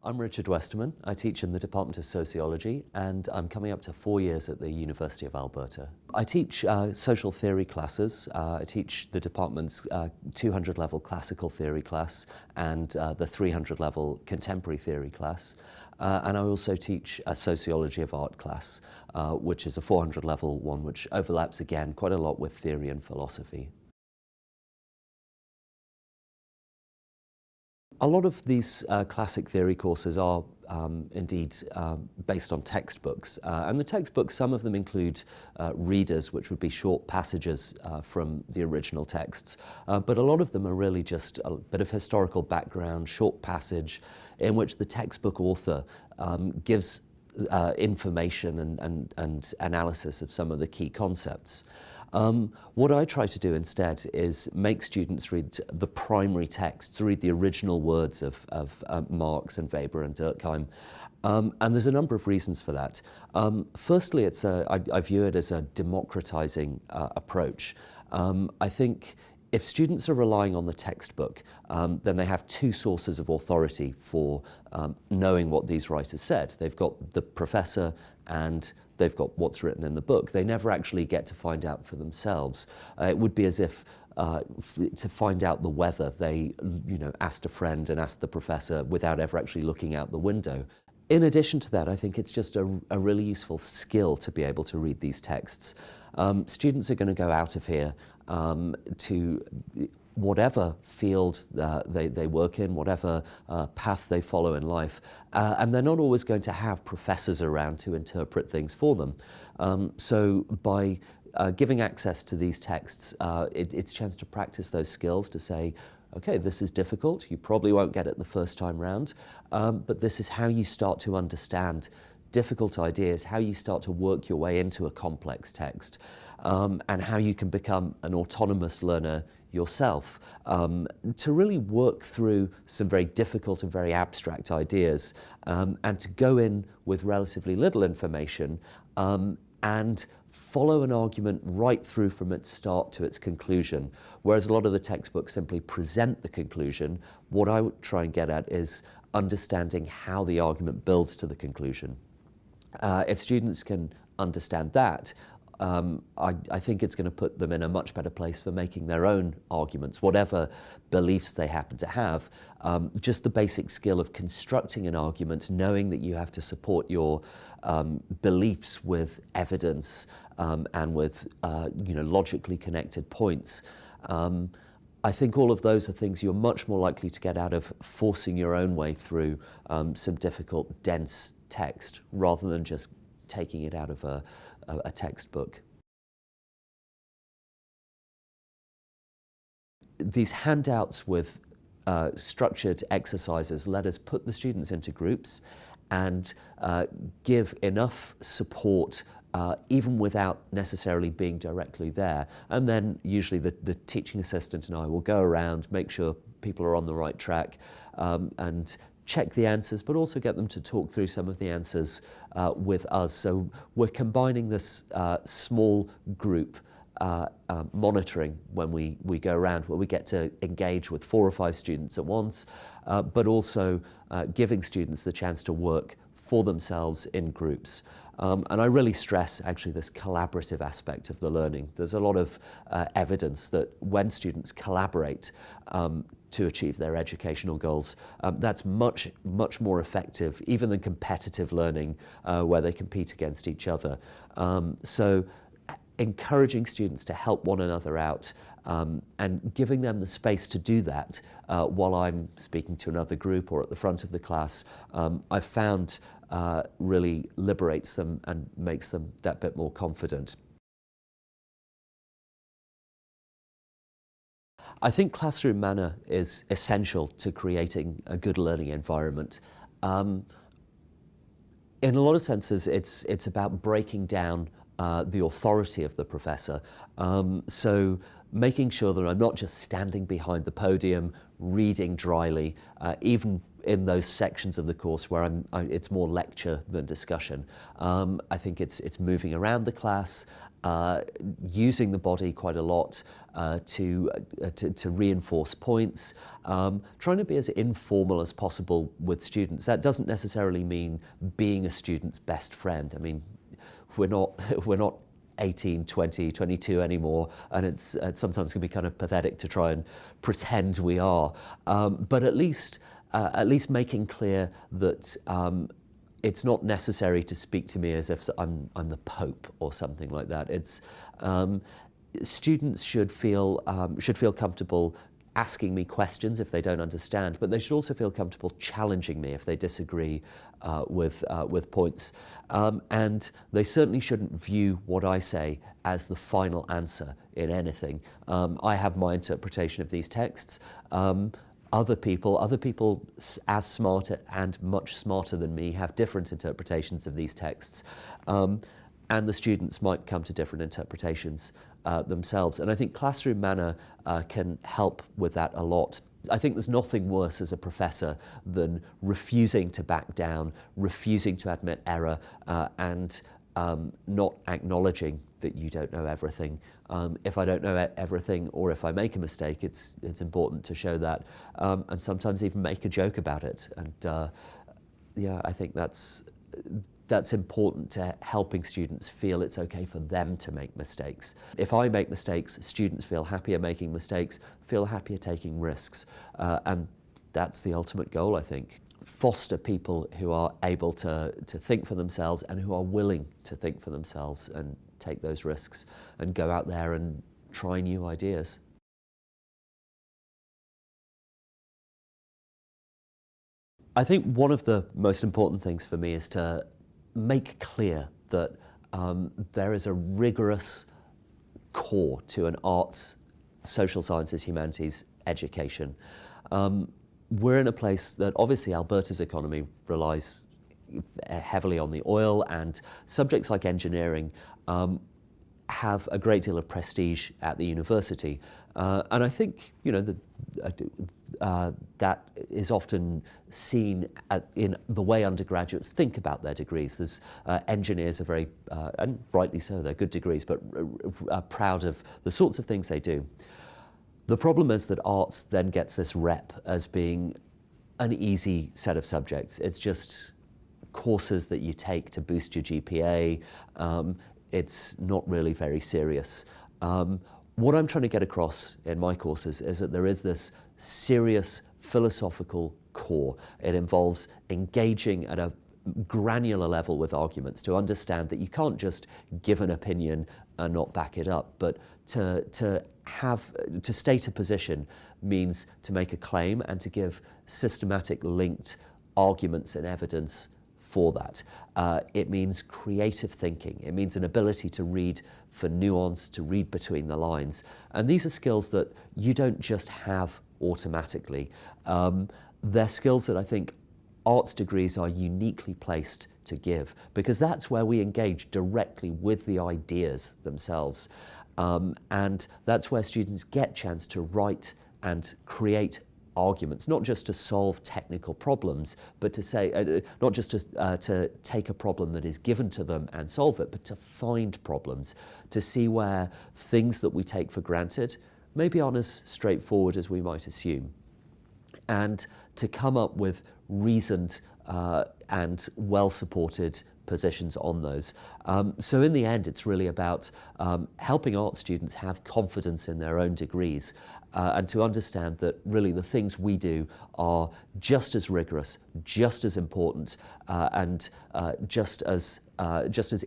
I'm Richard Westerman. I teach in the Department of Sociology and I'm coming up to 4 years at the University of Alberta. I teach social theory classes. I teach the department's 200 level classical theory class and the 300 level contemporary theory class. And I also teach a sociology of art class, which is a 400 level one, which overlaps again quite a lot with theory and philosophy. A lot of these classic theory courses are indeed based on textbooks. And the textbooks, some of them include readers, which would be short passages from the original texts. But a lot of them are really just a bit of historical background, short passage, in which the textbook author gives information and analysis of some of the key concepts. What I try to do instead is make students read the primary texts, read the original words of Marx and Weber and Durkheim. And there's a number of reasons for that. Firstly, I view it as a democratizing approach. I think if students are relying on the textbook, then they have two sources of authority for knowing what these writers said. They've got the professor and they've got what's written in the book. They never actually get to find out for themselves. It would be as if to find out the weather, they asked a friend and asked the professor without ever actually looking out the window. In addition to that, I think it's just a really useful skill to be able to read these texts. Students are going to go out of here to whatever field they work in, whatever path they follow in life, and they're not always going to have professors around to interpret things for them. So by giving access to these texts, it's a chance to practice those skills, to say, okay, this is difficult, you probably won't get it the first time round, but this is how you start to understand difficult ideas, how you start to work your way into a complex text, and how you can become an autonomous learner yourself, to really work through some very difficult and very abstract ideas, and to go in with relatively little information and follow an argument right through from its start to its conclusion. Whereas a lot of the textbooks simply present the conclusion, what I would try and get at is understanding how the argument builds to the conclusion. If students can understand that, I think it's going to put them in a much better place for making their own arguments, whatever beliefs they happen to have. Just the basic skill of constructing an argument, knowing that you have to support your beliefs with evidence and with logically connected points. I think all of those are things you're much more likely to get out of forcing your own way through some difficult, dense text, rather than just taking it out of a textbook. These handouts with structured exercises let us put the students into groups and give enough support even without necessarily being directly there. And then usually the teaching assistant and I will go around, make sure people are on the right track, and check the answers, but also get them to talk through some of the answers with us. So we're combining this small group monitoring when we go around, where we get to engage with 4 or 5 students at once, but also giving students the chance to work for themselves in groups. And I really stress actually this collaborative aspect of the learning. There's a lot of evidence that when students collaborate to achieve their educational goals, that's much more effective even than competitive learning where they compete against each other. So encouraging students to help one another out and giving them the space to do that while I'm speaking to another group or at the front of the class, I've found really liberates them and makes them that bit more confident. I think classroom manner is essential to creating a good learning environment. In a lot of senses, it's about breaking down the authority of the professor. So making sure that I'm not just standing behind the podium, reading dryly, even in those sections of the course where it's more lecture than discussion. I think it's moving around the class, using the body quite a lot to reinforce points, trying to be as informal as possible with students. That doesn't necessarily mean being a student's best friend. I mean, we're not 18, 20, 22 anymore, and it sometimes can be kind of pathetic to try and pretend we are. But at least making clear that it's not necessary to speak to me as if I'm the Pope or something like that. It's students should feel comfortable asking me questions if they don't understand, but they should also feel comfortable challenging me if they disagree with points. And they certainly shouldn't view what I say as the final answer in anything. I have my interpretation of these texts. Other people as smart and much smarter than me have different interpretations of these texts. And the students might come to different interpretations themselves. And I think classroom manner can help with that a lot. I think there's nothing worse as a professor than refusing to back down, refusing to admit error, and not acknowledging that you don't know everything. If I don't know everything, or if I make a mistake, it's important to show that, and sometimes even make a joke about it. And yeah, I think that's important to helping students feel it's okay for them to make mistakes. If I make mistakes, students feel happier making mistakes, feel happier taking risks, and that's the ultimate goal, I think. Foster people who are able to think for themselves and who are willing to think for themselves and take those risks and go out there and try new ideas. I think one of the most important things for me is to make clear that there is a rigorous core to an arts, social sciences, humanities education. We're in a place that obviously Alberta's economy relies heavily on the oil, and subjects like engineering have a great deal of prestige at the university. And I think, you know, that is often seen in the way undergraduates think about their degrees. There's engineers are very, and rightly so, they're good degrees, but are proud of the sorts of things they do. The problem is that arts then gets this rep as being an easy set of subjects. It's just courses that you take to boost your GPA. It's not really very serious. What I'm trying to get across in my courses is that there is this serious philosophical core. It involves engaging at a granular level with arguments to understand that you can't just give an opinion and not back it up, but to state a position means to make a claim and to give systematic linked arguments and evidence for that. It means creative thinking. It means an ability to read for nuance, to read between the lines. And these are skills that you don't just have automatically. They're skills that I think arts degrees are uniquely placed to give, because that's where we engage directly with the ideas themselves. And that's where students get a chance to write and create arguments, not just to solve technical problems, but to say, not just to take a problem that is given to them and solve it, but to find problems, to see where things that we take for granted maybe aren't as straightforward as we might assume, and to come up with reasoned and well-supported positions on those. So in the end, it's really about helping art students have confidence in their own degrees and to understand that really the things we do are just as rigorous, just as important, and just as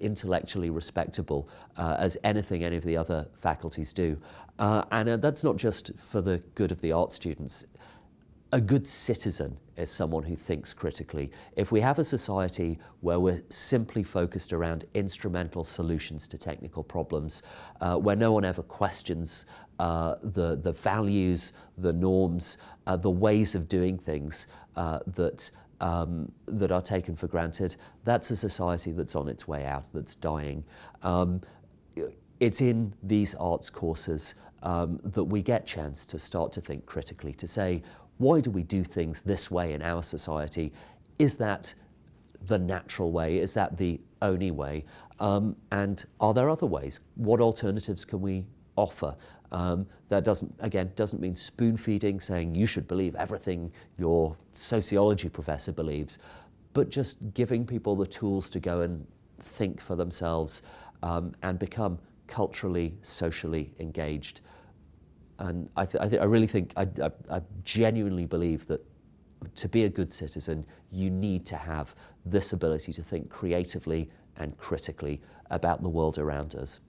intellectually respectable as anything any of the other faculties do. And that's not just for the good of the art students. A good citizen is someone who thinks critically. If we have a society where we're simply focused around instrumental solutions to technical problems, where no one ever questions the values, the norms, the ways of doing things that are taken for granted, that's a society that's on its way out, that's dying. It's in these arts courses that we get a chance to start to think critically, to say, why do we do things this way in our society? Is that the natural way? Is that the only way? And are there other ways? What alternatives can we offer? That doesn't mean spoon feeding, saying you should believe everything your sociology professor believes, but just giving people the tools to go and think for themselves and become culturally, socially engaged. And I really think, I genuinely believe that to be a good citizen, you need to have this ability to think creatively and critically about the world around us.